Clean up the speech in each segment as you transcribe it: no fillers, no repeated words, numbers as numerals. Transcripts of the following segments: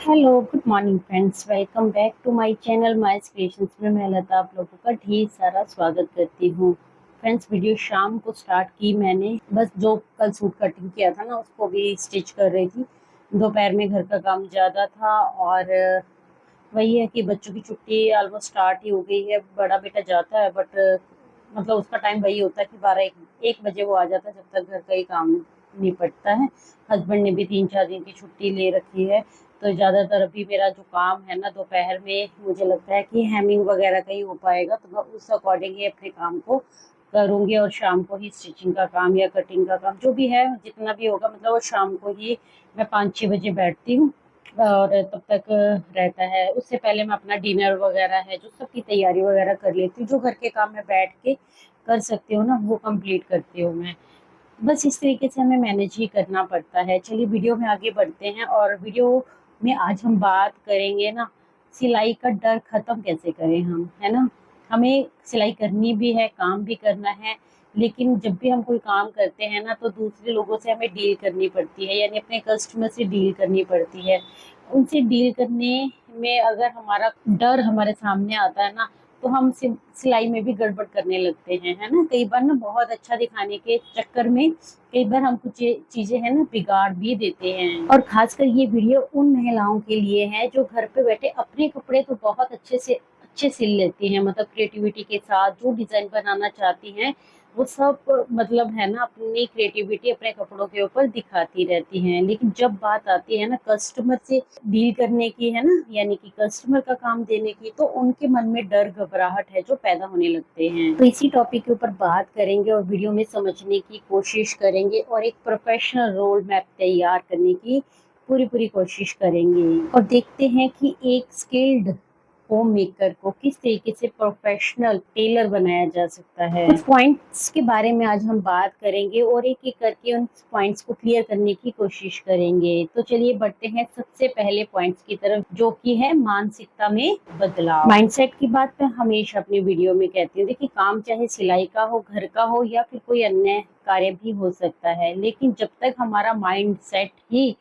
Hello good morning friends, welcome back to my channel My Creations में मैं लता आप लोगों का ढेर सारा स्वागत करती हूँ। फ्रेंड्स, वीडियो शाम को स्टार्ट की मैंने, बस जो कल सूट कटिंग किया था ना उसको भी स्टिच कर रही थी। दोपहर में घर का काम ज़्यादा था और वही है कि बच्चों की छुट्टी ऑलमोस्ट स्टार्ट ही हो गई है। बड़ा बेटा जाता है बट मतलब उसका टाइम वही होता है कि 12 1 बजे वो आ जाता है, जब तक घर का ही काम निपटता है। हस्बैंड ने भी 3 4 दिन की छुट्टी ले रखी है, तो ज़्यादातर अभी मेरा जो काम है ना दोपहर में, मुझे लगता है कि हेमिंग वगैरह का ही हो पाएगा, तो मैं उस अकॉर्डिंग ही अपने काम को करूँगी और शाम को ही स्टिचिंग का काम या कटिंग का काम जो भी है जितना भी होगा, मतलब वो शाम को ही मैं 5 6 बजे बैठती हूँ और तब तक रहता है। उससे पहले मैं अपना डिनर वगैरह है जो सबकी तैयारी वगैरह कर लेती हूँ, जो घर के काम मैं बैठ के कर सकती हूँ ना वो कंप्लीट करती हूँ मैं। बस इस तरीके से हमें मैनेज ही करना पड़ता है। चलिए वीडियो में आगे बढ़ते हैं और वीडियो में आज हम बात करेंगे ना, सिलाई का डर खत्म कैसे करें हम, है ना। हमें सिलाई करनी भी है, काम भी करना है, लेकिन जब भी हम कोई काम करते हैं ना तो दूसरे लोगों से हमें डील करनी पड़ती है, यानी अपने कस्टमर से डील करनी पड़ती है। उनसे डील करने में अगर हमारा डर हमारे सामने आता है ना, तो हम सिलाई में भी गड़बड़ करने लगते हैं, है ना। कई बार ना बहुत अच्छा दिखाने के चक्कर में कई बार हम कुछ चीजें है ना बिगाड़ भी देते हैं। और खासकर ये वीडियो उन महिलाओं के लिए है जो घर पे बैठे अपने कपड़े तो बहुत अच्छे सिल लेती हैं, मतलब क्रिएटिविटी के साथ जो डिजाइन बनाना चाहती हैं वो सब, मतलब है ना, अपनी क्रिएटिविटी अपने कपड़ों के ऊपर दिखाती रहती हैं। लेकिन जब बात आती है ना कस्टमर से डील करने की, है ना, यानी कि कस्टमर का काम देने की, तो उनके मन में डर घबराहट है जो पैदा होने लगते हैं। तो इसी टॉपिक के ऊपर बात करेंगे और वीडियो में समझने की कोशिश करेंगे और एक प्रोफेशनल रोड मैप तैयार करने की पूरी पूरी कोशिश करेंगे और देखते हैं कि एक स्किल्ड होम मेकर को किस तरीके से प्रोफेशनल टेलर बनाया जा सकता है। कुछ पॉइंट्स के बारे में आज हम बात करेंगे और एक एक करके उन पॉइंट्स को क्लियर करने की कोशिश करेंगे। तो चलिए बढ़ते हैं सबसे पहले पॉइंट्स की तरफ, जो कि है मानसिकता में बदलाव। माइंडसेट की बात मैं हमेशा अपनी वीडियो में कहती हूँ। देखिए, काम चाहे सिलाई का हो, घर का हो या फिर कोई अन्य कार्य भी हो सकता है, लेकिन जब तक हमारा माइंड सेट ही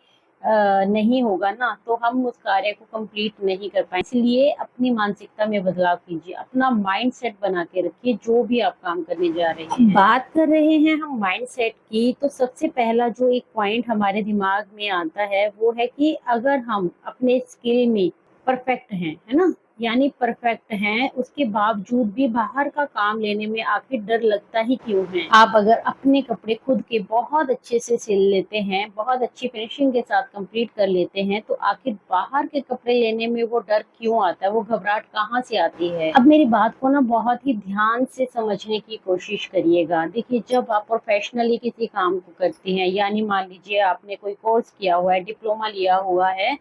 नहीं होगा ना तो हम उस कार्य को कंप्लीट नहीं कर पाएंगे। इसलिए अपनी मानसिकता में बदलाव कीजिए, अपना माइंड सेट बना के रखिए जो भी आप काम करने जा रहे हैं। बात कर रहे हैं हम माइंड सेट की, तो सबसे पहला जो एक पॉइंट हमारे दिमाग में आता है वो है कि अगर हम अपने स्किल में परफेक्ट हैं, है ना, यानी परफेक्ट हैं, उसके बावजूद भी बाहर का काम लेने में आखिर डर लगता ही क्यों है। आप अगर अपने कपड़े खुद के बहुत अच्छे से सिल लेते हैं, बहुत अच्छी फिनिशिंग के साथ कंप्लीट कर लेते हैं, तो आखिर बाहर के कपड़े लेने में वो डर क्यों आता है, वो घबराहट कहाँ से आती है। अब मेरी बात को ना बहुत ही ध्यान से समझने की कोशिश करिएगा। देखिए, जब आप प्रोफेशनली किसी काम को करती हैं, यानी मान लीजिए आपने कोई कोर्स किया हुआ है, डिप्लोमा लिया हुआ है,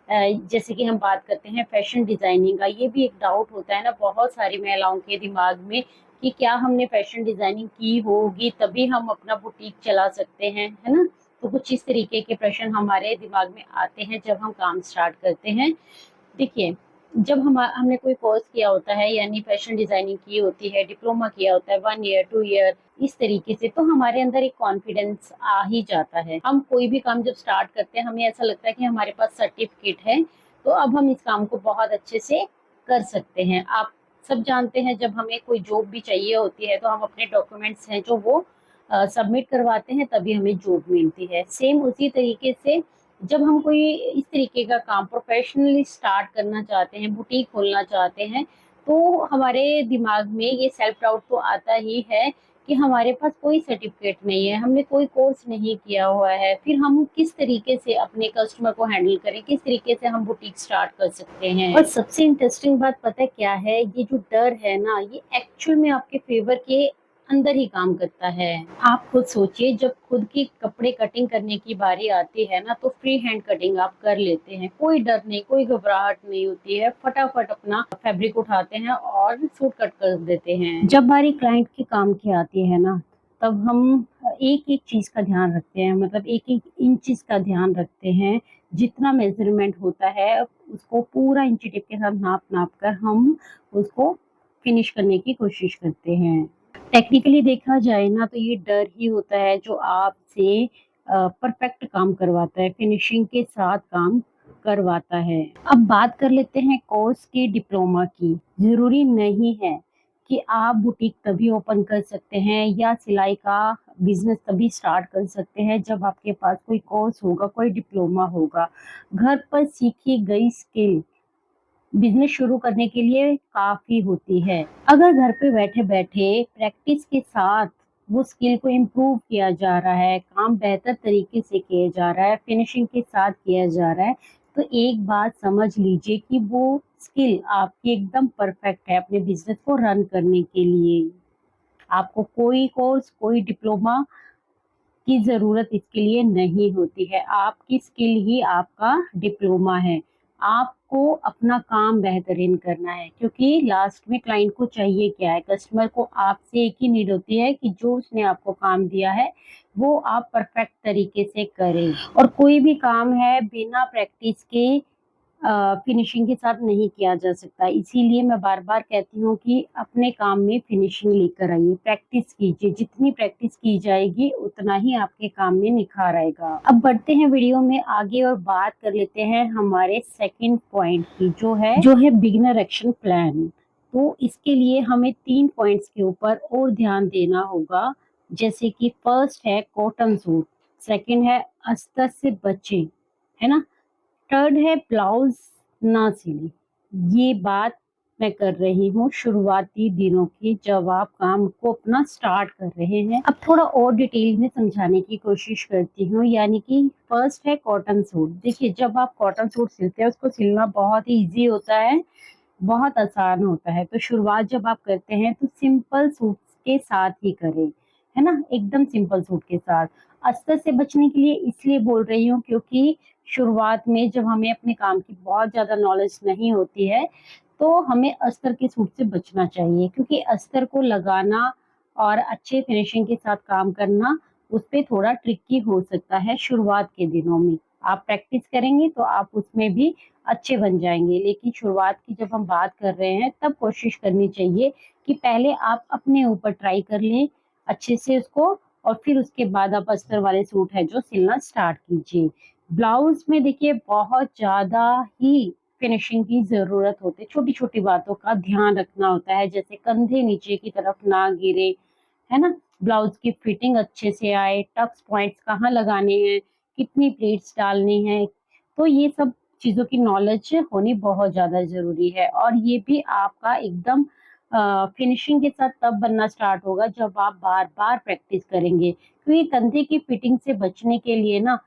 जैसे कि हम बात करते हैं फैशन डिजाइनिंग का, ये भी एक डाउट होता है ना बहुत सारी महिलाओं के दिमाग में कि क्या हमने फैशन डिजाइनिंग की होगी तभी हम अपना बुटीक चला सकते हैं, है ना। तो कुछ इस तरीके के प्रश्न हमारे दिमाग में आते हैं जब हम काम स्टार्ट करते हैं। देखिए, जब हमने कोई कोर्स किया होता है, यानी फैशन डिजाइनिंग की होती है, डिप्लोमा किया होता है 1 ईयर 2 ईयर, इस तरीके से, तो हमारे अंदर एक कॉन्फिडेंस आ ही जाता है। हम कोई भी काम जब स्टार्ट करते हैं हमें ऐसा लगता है कि हमारे पास सर्टिफिकेट है, तो अब हम इस काम को बहुत अच्छे से कर सकते हैं। आप सब जानते हैं जब हमें कोई जॉब भी चाहिए होती है तो हम अपने डॉक्यूमेंट्स हैं जो वो सबमिट करवाते हैं, तभी हमें जॉब मिलती है। सेम उसी तरीके से जब हम कोई इस तरीके का काम प्रोफेशनली स्टार्ट करना चाहते हैं, बुटीक खोलना चाहते हैं, तो हमारे दिमाग में ये सेल्फ डाउट तो आता ही है कि हमारे पास कोई सर्टिफिकेट नहीं है, हमने कोई कोर्स नहीं किया हुआ है, फिर हम किस तरीके से अपने कस्टमर को हैंडल करें, किस तरीके से हम बुटीक स्टार्ट कर सकते हैं। और सबसे इंटरेस्टिंग बात पता है क्या है, ये जो डर है ना, ये एक्चुअल में आपके फेवर के अंदर ही काम करता है। आप खुद सोचिए, जब खुद की कपड़े कटिंग करने की बारी आती है ना तो फ्री हैंड कटिंग आप कर लेते हैं, कोई डर नहीं, कोई घबराहट नहीं होती है, फटाफट अपना फैब्रिक उठाते हैं और सूट कट कर देते हैं। जब बारी क्लाइंट के काम की आती है ना, तब हम एक एक चीज का ध्यान रखते हैं, मतलब एक एक इंच का ध्यान रखते हैं। जितना मेजरमेंट होता है उसको पूरा इंची टेप के साथ नाप नाप कर हम उसको फिनिश करने की कोशिश करते हैं। टेक्निकली देखा जाए ना तो ये डर ही होता है जो आपसे परफेक्ट काम करवाता है, फिनिशिंग के साथ काम करवाता है। अब बात कर लेते हैं कोर्स की, डिप्लोमा की। ज़रूरी नहीं है कि आप बुटीक तभी ओपन कर सकते हैं या सिलाई का बिज़नेस तभी स्टार्ट कर सकते हैं जब आपके पास कोई कोर्स होगा, कोई डिप्लोमा होगा। घर पर सीखी गई स्किल बिज़नेस शुरू करने के लिए काफ़ी होती है। अगर घर पे बैठे-बैठे प्रैक्टिस के साथ वो स्किल को इम्प्रूव किया जा रहा है, काम बेहतर तरीके से किया जा रहा है, फिनिशिंग के साथ किया जा रहा है, तो एक बात समझ लीजिए कि वो स्किल आपकी एकदम परफेक्ट है अपने बिज़नेस को रन करने के लिए। आपको कोई कोर्स, कोई डिप्लोमा की ज़रूरत इसके लिए नहीं होती है। आपकी स्किल ही आपका डिप्लोमा है। आपको अपना काम बेहतरीन करना है, क्योंकि लास्ट में क्लाइंट को चाहिए क्या है? कस्टमर को आपसे एक ही नीड होती है कि जो उसने आपको काम दिया है, वो आप परफेक्ट तरीके से करें। और कोई भी काम है बिना प्रैक्टिस के फिनिशिंग के साथ नहीं किया जा सकता। इसीलिए मैं बार-बार कहती हूँ कि अपने काम में फिनिशिंग लेकर आइए, प्रैक्टिस कीजिए। जितनी प्रैक्टिस की जाएगी उतना ही आपके काम में निखार आएगा। अब बढ़ते हैं वीडियो में आगे और बात कर लेते हैं हमारे सेकंड पॉइंट की, जो है बिगिनर एक्शन प्लान। तो इसके लिए हमें 3 पॉइंट्स के ऊपर और ध्यान देना होगा। जैसे कि फर्स्ट है कॉटन सूट, सेकंड है अस्तर से बचें, है ना? थर्ड है ब्लाउज ना सिले। ये बात मैं कर रही हूँ शुरुआती दिनों की, जब आप काम को अपना स्टार्ट कर रहे हैं। अब थोड़ा और डिटेल में समझाने की कोशिश करती हूँ। यानी कि फर्स्ट है कॉटन सूट। देखिए, जब आप कॉटन सूट सिलते हैं उसको सिलना बहुत ही ईजी होता है, बहुत आसान होता है। तो शुरुआत जब आप करते हैं तो सिंपल सूट के साथ ही करें, है ना? एकदम सिंपल सूट के साथ। अस्तर से बचने के लिए इसलिए बोल रही हूँ क्योंकि शुरुआत में जब हमें अपने काम की बहुत ज़्यादा नॉलेज नहीं होती है, तो हमें अस्तर के सूट से बचना चाहिए, क्योंकि अस्तर को लगाना और अच्छे फिनिशिंग के साथ काम करना उस पे थोड़ा ट्रिकी हो सकता है शुरुआत के दिनों में। आप प्रैक्टिस करेंगे तो आप उसमें भी अच्छे बन जाएँगे। लेकिन शुरुआत की जब हम बात कर रहे हैं तब कोशिश करनी चाहिए कि पहले आप अपने ऊपर ट्राई कर लें अच्छे से उसको, और फिर उसके बाद आप अस्तर वाले सूट है जो सिलना स्टार्ट कीजिए। ब्लाउज़ में देखिए बहुत ज़्यादा ही फिनिशिंग की ज़रूरत होती है। छोटी-छोटी बातों का ध्यान रखना होता है, जैसे कंधे नीचे की तरफ ना गिरे, है ना? ब्लाउज़ की फिटिंग अच्छे से आए, टक्स पॉइंट्स कहाँ लगाने हैं, कितनी प्लेट्स डालनी है, तो ये सब चीज़ों की नॉलेज होनी बहुत ज़्यादा ज़रूरी है। और ये भी आपका एकदम फिनिशिंग के साथ तब बनना स्टार्ट होगा जब आप बार-बार प्रैक्टिस करेंगे। क्योंकि कंधे की फिटिंग से बचने के लिए ना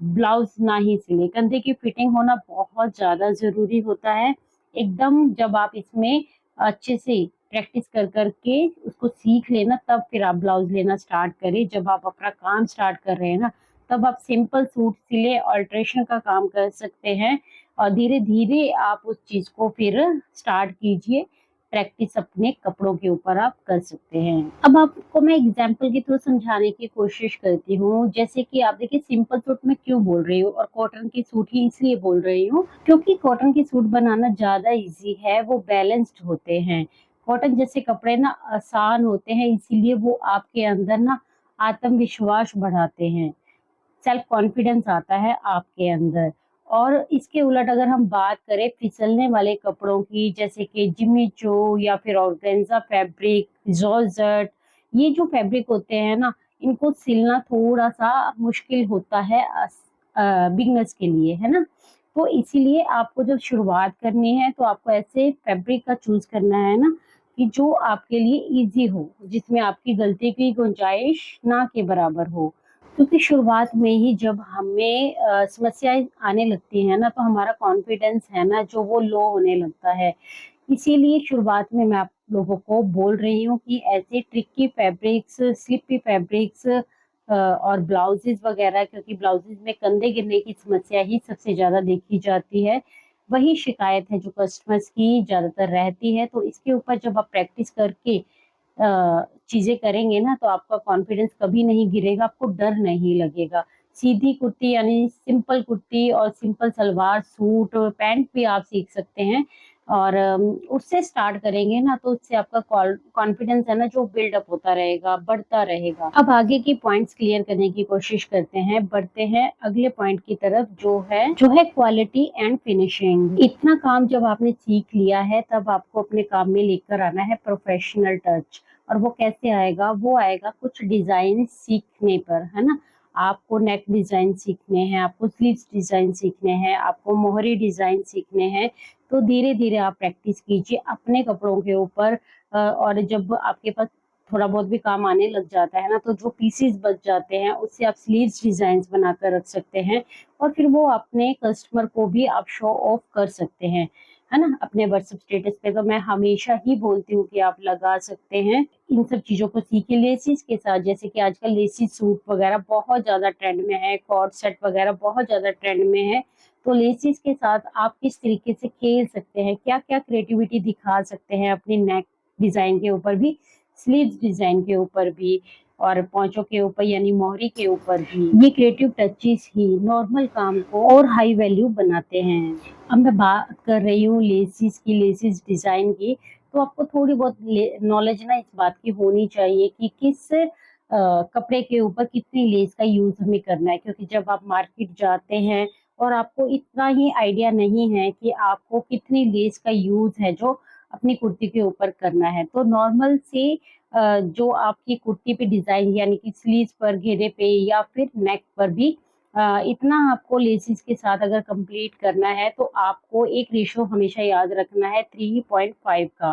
ब्लाउज़ ना ही सिलें, कंधे की फिटिंग होना बहुत ज़्यादा ज़रूरी होता है। एकदम जब आप इसमें अच्छे से प्रैक्टिस कर के उसको सीख लें ना, तब फिर आप ब्लाउज़ लेना स्टार्ट करें। जब आप अपना काम स्टार्ट कर रहे हैं ना, तब आप सिंपल सूट सिले अल्टरेशन का काम कर सकते हैं, और धीरे-धीरे आप उस चीज़ को फिर स्टार्ट कीजिए। प्रैक्टिस अपने कपड़ों के ऊपर आप कर सकते हैं। अब आपको मैं एग्ज़ाम्पल के थ्रू समझाने की कोशिश करती हूँ। जैसे कि आप देखिए, सिंपल सूट मैं क्यों बोल रही हूँ और कॉटन के सूट ही इसलिए बोल रही हूँ, क्योंकि कॉटन के सूट बनाना ज़्यादा ईज़ी है, वो बैलेंस्ड होते हैं। कॉटन जैसे कपड़े ना आसान होते हैं, इसीलिए वो आपके अंदर ना आत्मविश्वास बढ़ाते हैं। सेल्फ कॉन्फिडेंस आता है आपके अंदर। और इसके उलट अगर हम बात करें फिसलने वाले कपड़ों की, जैसे कि जिमी चू या फिर ऑर्गेन्जा फैब्रिक, जॉर्जेट, ये जो फैब्रिक होते हैं ना, इनको सिलना थोड़ा-सा मुश्किल होता है बिगिनर्स के लिए, है ना? तो इसीलिए आपको जब शुरुआत करनी है तो आपको ऐसे फैब्रिक का चूज़ करना है ना, कि जो आपके लिए ईज़ी हो, जिसमें आपकी गलती की गुंजाइश ना के बराबर हो। क्योंकि शुरुआत में ही जब हमें समस्याएँ आने लगती हैं ना, तो हमारा कॉन्फिडेंस है ना जो वो लो होने लगता है। इसीलिए शुरुआत में मैं आप लोगों को बोल रही हूँ कि ऐसे ट्रिकी फैब्रिक्स, स्लिपी फैब्रिक्स और ब्लाउज़ेज़ वग़ैरह, क्योंकि ब्लाउज़ेज़ में कंधे गिरने की समस्या ही सबसे ज़्यादा देखी जाती है। वही शिकायत है जो कस्टमर्स की ज़्यादातर रहती है। तो इसके ऊपर जब आप प्रैक्टिस करके चीज़ें करेंगे ना, तो आपका कॉन्फिडेंस कभी नहीं गिरेगा, आपको डर नहीं लगेगा। सीधी कुर्ती यानी सिंपल कुर्ती और सिंपल सलवार सूट और पैंट भी आप सीख सकते हैं, और उससे स्टार्ट करेंगे ना तो उससे आपका कॉन्फिडेंस है ना जो बिल्डअप होता रहेगा, बढ़ता रहेगा। अब आगे की पॉइंट्स क्लियर करने की कोशिश करते हैं, बढ़ते हैं अगले पॉइंट की तरफ जो है क्वालिटी एंड फिनिशिंग। इतना काम जब आपने सीख लिया है तब आपको अपने काम में लेकर आना है प्रोफेशनल टच। और वो कैसे आएगा? वो आएगा कुछ डिजाइन सीखने पर, है ना। आपको नेक डिजाइन सीखने हैं, आपको स्लीव्स डिजाइन सीखने हैं, आपको मोहरी डिजाइन सीखने हैं। तो धीरे धीरे आप प्रैक्टिस कीजिए अपने कपड़ों के ऊपर। और जब आपके पास थोड़ा बहुत भी काम आने लग जाता है ना तो जो पीसेस बच जाते हैं उससे आप स्लीव्स डिजाइन बनाकर रख सकते हैं। और फिर वो अपने कस्टमर को भी आप शो ऑफ कर सकते हैं, है ना। अपने व्हाट्सएप स्टेटस पे तो मैं हमेशा ही बोलती हूँ कि आप लगा सकते हैं। इन सब चीजों को सीखिए लेसिस के साथ, जैसे कि आजकल लेसिस सूट वगैरह बहुत ज्यादा ट्रेंड में है, कॉर्ड सेट वगैरह बहुत ज्यादा ट्रेंड में है। तो लेसिस के साथ आप किस तरीके से खेल सकते हैं, क्या क्या क्रिएटिविटी दिखा सकते हैं अपनी नेक डिजाइन के ऊपर भी, स्लीव्स डिजाइन के ऊपर भी, और पौंचों के ऊपर यानी मोहरी के ऊपर भी। ये क्रिएटिव टचेस ही नॉर्मल काम को और हाई वैल्यू बनाते हैं। अब मैं बात कर रही हूँ लेसिस की, लेसिस डिजाइन की। तो आपको थोड़ी बहुत नॉलेज ना इस बात की होनी चाहिए कि किस कपड़े के ऊपर कितनी लेस का यूज हमें करना है, क्योंकि जब आप मार्केट जाते हैं और आपको इतना ही आइडिया नहीं है कि आपको कितनी लेस का यूज है जो अपनी कुर्ती के ऊपर करना है। तो नॉर्मल से जो आपकी कुर्ती पे डिजाइन यानी कि स्लीव्स पर, घेरे पे या फिर नेक पर भी इतना आपको लेसिस के साथ अगर कंप्लीट करना है तो आपको एक रेशो हमेशा याद रखना है 3.5 का।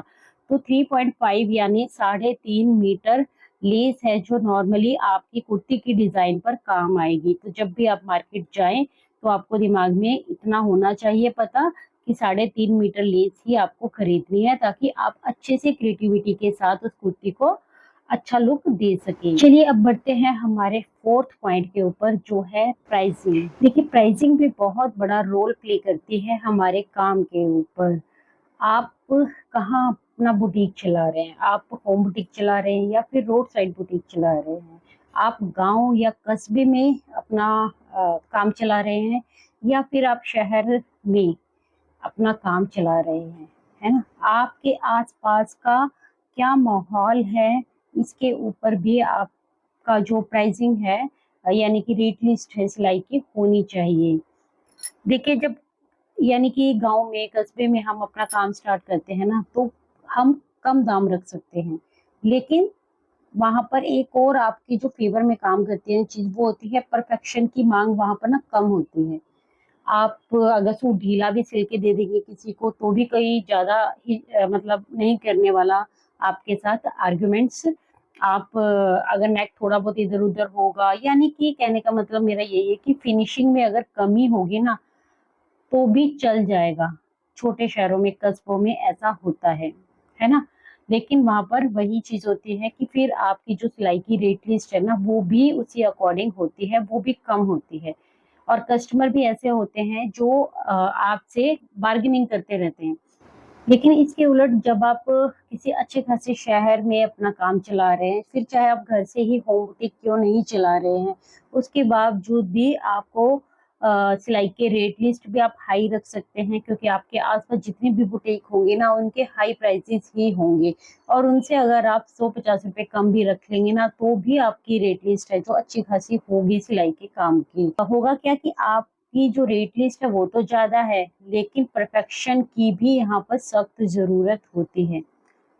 तो 3.5 यानी 3.5 मीटर लेस है जो नॉर्मली आपकी कुर्ती की डिजाइन पर काम आएगी। तो जब भी आप मार्केट जाएं तो आपको दिमाग में इतना होना चाहिए पता कि 3.5 मीटर लेस ही आपको खरीदनी है, ताकि आप अच्छे से क्रिएटिविटी के साथ उस कुर्ती को अच्छा लुक दे सके। चलिए अब बढ़ते हैं हमारे फोर्थ पॉइंट के ऊपर, जो है प्राइसिंग। देखिए प्राइसिंग भी बहुत बड़ा रोल प्ले करती है हमारे काम के ऊपर। आप कहाँ अपना बुटीक चला रहे हैं, आप होम बुटीक चला रहे हैं या फिर रोड साइड बुटीक चला रहे हैं, आप गांव या कस्बे में अपना काम चला रहे हैं, या फिर आप शहर में अपना काम चला रहे हैं, है ना। आपके आसपास का क्या माहौल है, इसके ऊपर भी आपका जो प्राइसिंग है यानी कि रेट लिस्ट है सिलाई की होनी चाहिए। देखिए जब यानी कि गांव में, कस्बे में हम अपना काम स्टार्ट करते हैं ना तो हम कम दाम रख सकते हैं, लेकिन वहां पर एक और आपकी जो फेवर में काम करती है चीज वो होती है परफेक्शन की मांग वहां पर ना कम होती है। आप अगर सूट ढीला भी सिल के दे देंगे किसी को तो भी कोई ज्यादा ही मतलब नहीं करने वाला आपके साथ आर्गुमेंट्स। आप अगर नेक थोड़ा बहुत इधर उधर होगा, यानी कि कहने का मतलब मेरा यही है कि फिनिशिंग में अगर कमी होगी ना तो भी चल जाएगा। छोटे शहरों में, कस्बों में ऐसा होता है ना। लेकिन वहां पर वही चीज होती है कि फिर आपकी जो सिलाई की रेट लिस्ट है ना वो भी उसी अकॉर्डिंग होती है, वो भी कम होती है। और कस्टमर भी ऐसे होते हैं जो आपसे बार्गेनिंग करते रहते हैं। लेकिन इसके उलट जब आप किसी अच्छे खासे शहर में अपना काम चला रहे हैं, फिर चाहे आप घर से ही होम बुटीक क्यों नहीं चला रहे हैं, उसके बावजूद भी आपको सिलाई के रेट लिस्ट भी आप हाई रख सकते हैं, क्योंकि आपके आसपास जितने भी बुटीक होंगे ना उनके हाई प्राइसेस ही होंगे। और उनसे अगर आप 150 रुपए कम भी रख लेंगे ना तो भी आपकी रेट लिस्ट है जो अच्छी खासी होगी सिलाई के काम की। होगा क्या कि आप की जो रेट लिस्ट है वो तो ज्यादा है, लेकिन परफेक्शन की भी यहाँ पर सख्त जरूरत होती है।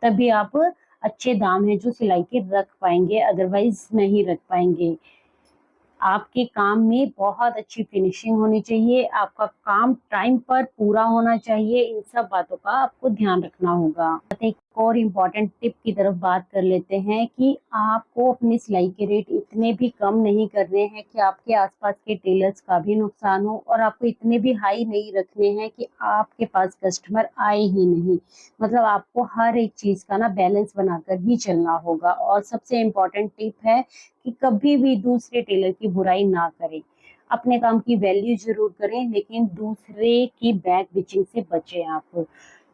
तभी आप अच्छे दाम है जो सिलाई के रख पाएंगे, अदरवाइज नहीं रख पाएंगे। आपके काम में बहुत अच्छी फिनिशिंग होनी चाहिए, आपका काम टाइम पर पूरा होना चाहिए, इन सब बातों का आपको ध्यान रखना होगा। एक और इम्पोर्टेंट टिप की तरफ बात कर लेते हैं कि आपको अपनी सिलाई के रेट इतने भी कम नहीं करने हैं कि आपके आसपास के टेलर्स का भी नुकसान हो, और आपको इतने भी हाई नहीं रखने हैं कि आपके पास कस्टमर आए ही नहीं। मतलब आपको हर एक चीज का ना बैलेंस बनाकर ही चलना होगा। और सबसे इम्पोर्टेंट टिप है कि कभी भी दूसरे टेलर की बुराई ना करें। अपने काम की वैल्यू जरूर करें, लेकिन दूसरे की बैक बिचिंग से बचें आप।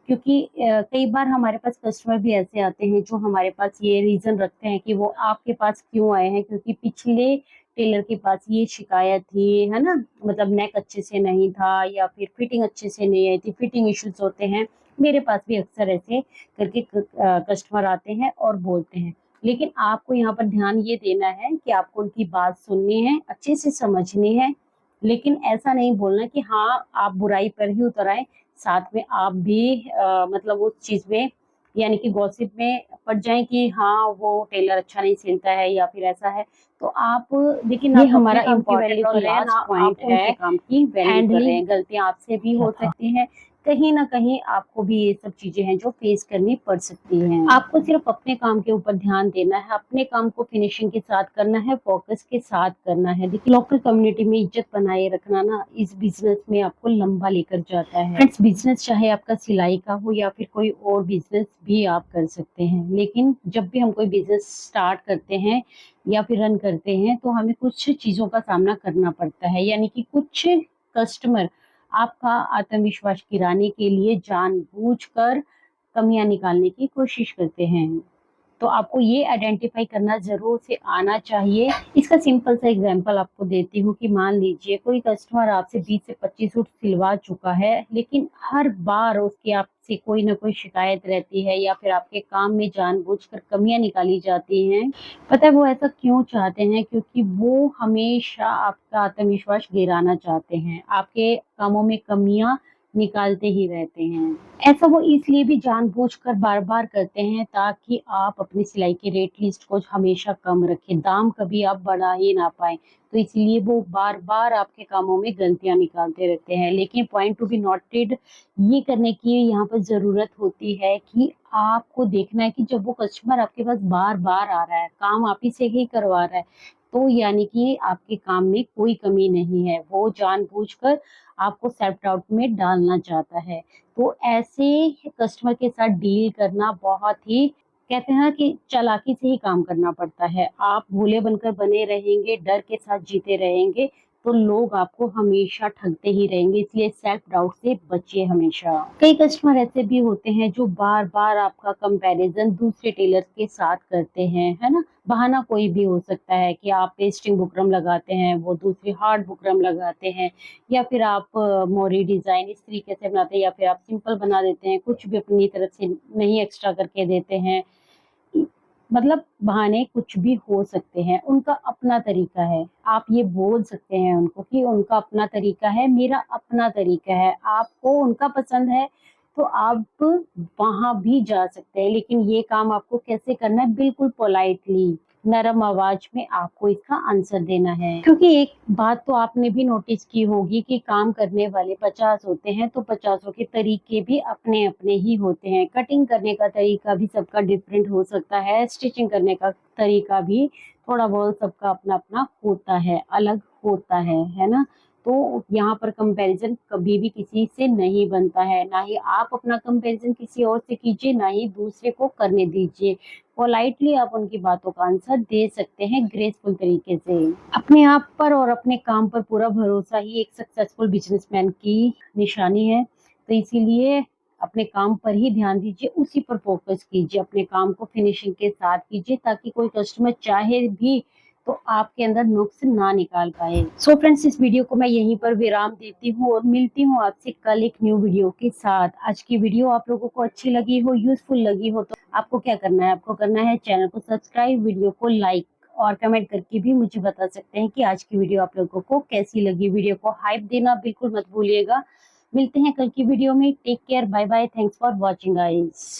क्योंकि कई बार हमारे पास कस्टमर भी ऐसे आते हैं जो हमारे पास ये रीजन रखते हैं कि वो आपके पास क्यों आए हैं, क्योंकि पिछले टेलर के पास ये शिकायत थी, है ना। मतलब नेक अच्छे से नहीं था या फिर फिटिंग अच्छे से नहीं आई थी, फिटिंग इश्यूज होते हैं। मेरे पास भी अक्सर ऐसे करके कस्टमर आते हैं और बोलते हैं। लेकिन आपको यहाँ पर ध्यान ये देना है कि आपको उनकी बात सुननी है, अच्छे से समझनी है, लेकिन ऐसा नहीं बोलना कि हाँ आप बुराई पर ही उतर आए, साथ में आप भी मतलब उस चीज में यानी कि गॉसिप में पड़ जाएं कि हाँ वो टेलर अच्छा नहीं सिलता है या फिर ऐसा है। तो आप देखिए, ये हमारा इम्पोर्टेंट और लास्ट पॉइंट है, काम की वैल्यू कर रहे हैं। गलतियां आपसे भी हो सकती हैं, कहीं ना कहीं आपको भी ये सब चीजें हैं जो फेस करनी पड़ सकती हैं। आपको सिर्फ अपने काम के ऊपर ध्यान देना है, अपने काम को फिनिशिंग के साथ करना है, फोकस के साथ करना है। देखिए, लोकल कम्युनिटी में इज्जत बनाए रखना ना इस बिजनेस में आपको लंबा लेकर जाता है। फ्रेंड्स, बिजनेस चाहे आपका सिलाई का हो या फिर कोई और बिजनेस भी आप कर सकते हैं, लेकिन जब भी हम कोई बिजनेस स्टार्ट करते हैं या फिर रन करते हैं तो हमें कुछ चीजों का सामना करना पड़ता है, यानी कि कुछ कस्टमर आपका आत्मविश्वास गिराने के लिए जानबूझकर कमियां निकालने की कोशिश करते हैं। तो आपको ये आइडेंटिफाई करना जरूर से आना चाहिए। इसका सिंपल सा एग्जांपल आपको देती हूँ कि मान लीजिए कोई कस्टमर आपसे 20 से 25 सूट सिलवा चुका है, लेकिन हर बार उसकी आपसे कोई ना कोई शिकायत रहती है या फिर आपके काम में जानबूझकर कमियां निकाली जाती हैं। पता है वो ऐसा क्यों चाहते हैं? क्योंकि वो हमेशा आपका आत्मविश्वास गिराना चाहते हैं, आपके कामों में कमियां निकालते ही रहते हैं। ऐसा वो इसलिए भी जानबूझकर बार-बार करते हैं ताकि आप अपनी सिलाई के रेट लिस्ट को हमेशा कम रखें, दाम कभी आप बढ़ा ही ना पाएँ। तो इसलिए वो बार-बार आपके कामों में गलतियाँ निकालते रहते हैं। लेकिन पॉइंट टू बी नोटेड, ये करने की यहाँ पर ज़रूरत होती है कि आपको देखना है कि जब वो कस्टमर आपके पास बार-बार आ रहा है, काम आप ही से ही करवा रहा है, तो यानी कि आपके काम में कोई कमी नहीं है। वो जानबूझकर आपको सेल्फ डाउट में डालना चाहता है। तो ऐसे कस्टमर के साथ डील करना बहुत ही, कहते हैं ना कि चालाकी से ही काम करना पड़ता है। आप भोले बनकर बने रहेंगे, डर के साथ जीते रहेंगे, तो लोग आपको हमेशा ठगते ही रहेंगे। इसलिए सेल्फ डाउट से बचिए हमेशा। कई कस्टमर ऐसे भी होते हैं जो बार-बार आपका कंपैरिजन दूसरे टेलर्स के साथ करते हैं, है ना? बहाना कोई भी हो सकता है कि आप पेस्टिंग बुकरम लगाते हैं, वो दूसरी हार्ड बुकरम लगाते हैं, या फिर आप मोरी डिज़ाइन इस तरीके से बनाते हैं, या फिर आप सिंपल बना देते हैं, कुछ भी अपनी तरफ से नहीं एक्स्ट्रा करके देते हैं। मतलब बहाने कुछ भी हो सकते हैं, उनका अपना तरीका है। आप ये बोल सकते हैं उनको कि उनका अपना तरीका है, मेरा अपना तरीका है। आपको उनका पसंद है तो आप वहाँ भी जा सकते हैं, लेकिन ये काम आपको कैसे करना है? बिल्कुल पोलाइटली, नरम आवाज में आपको इसका आंसर देना है। क्योंकि एक बात तो आपने भी नोटिस की होगी कि काम करने वाले 50 होते हैं, तो 50 के तरीके भी अपने-अपने ही होते हैं। कटिंग करने का तरीका भी सबका डिफरेंट हो सकता है, स्टिचिंग करने का तरीका भी थोड़ा बहुत सबका अपना-अपना होता है, अलग होता है ना? तो यहाँ पर कंपैरिजन कभी भी किसी से नहीं बनता है, ना ही आप अपना कंपैरिजन किसी और से कीजिए, ना ही दूसरे को करने दीजिए। पोलाइटली आप उनकी बातों का आंसर दे सकते हैं ग्रेसफुल तरीके से। अपने आप पर और अपने काम पर पूरा भरोसा ही एक सक्सेसफुल बिजनेसमैन की निशानी है। तो इसीलिए अपने काम पर ही ध्यान दीजिए, उसी पर फोकस कीजिए, अपने काम को फिनिशिंग के साथ कीजिए ताकि कोई कस्टमर चाहे भी तो आपके अंदर नुक्स ना निकाल पाए। सो फ्रेंड्स, इस वीडियो को मैं यहीं पर विराम देती हूँ और मिलती हूँ आपसे कल एक न्यू वीडियो के साथ। आज की वीडियो आप लोगों को अच्छी लगी हो, यूजफुल लगी हो, तो आपको क्या करना है? आपको करना है चैनल को सब्सक्राइब, वीडियो को लाइक और कमेंट करके भी मुझे बता सकते हैं कि आज की वीडियो आप लोगों को कैसी लगी। वीडियो को हाइप देना बिल्कुल मत भूलिएगा। मिलते हैं कल की वीडियो में। Take care, bye bye, thanks for watching guys.